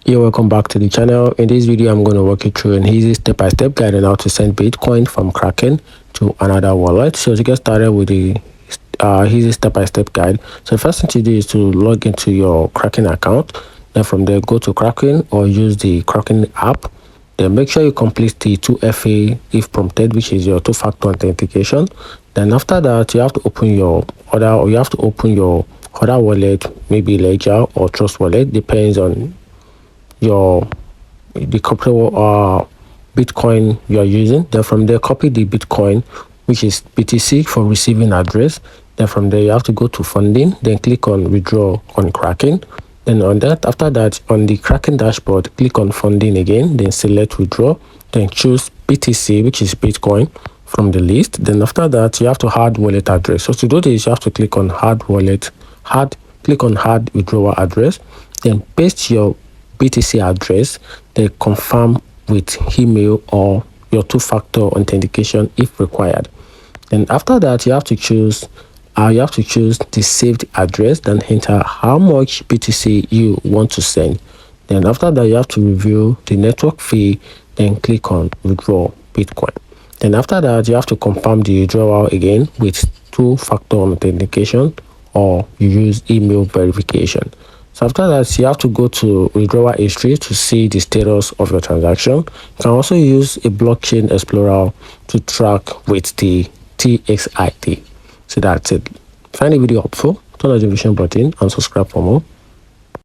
Welcome back to the channel. In this video, I'm going to walk you through an easy step-by-step guide on how to send Bitcoin from Kraken to another wallet. So to get started with the easy step-by-step guide, so the first thing to do is to log into your Kraken account. Then from there, go to Kraken or use the Kraken app. Then make sure you complete the 2FA if prompted, which is your two-factor authentication. Then after that, you have to open your other wallet, maybe Ledger or Trust Wallet, depends on the crypto Bitcoin you are using. Then from there, copy the Bitcoin, which is BTC for receiving address. Then from there, you have to go to funding, then click on withdraw on Kraken. Then after that, on the Kraken dashboard, click on funding again, then select withdraw, then choose BTC, which is Bitcoin, from the list. Then after that, you have to add wallet address. So to do this, you have to click on add withdrawal address, then paste your BTC address, then confirm with email or your two-factor authentication if required. Then after that, you have to choose the saved address, then enter how much BTC you want to send. Then after that, you have to review the network fee, then click on withdraw Bitcoin. Then after that, you have to confirm the withdrawal again with two-factor authentication or you use email verification. So after that, you have to go to withdrawal history to see the status of your transaction. You can also use a blockchain explorer to track with the TXID. So that's it. Find the video helpful, turn on the notification button and subscribe for more.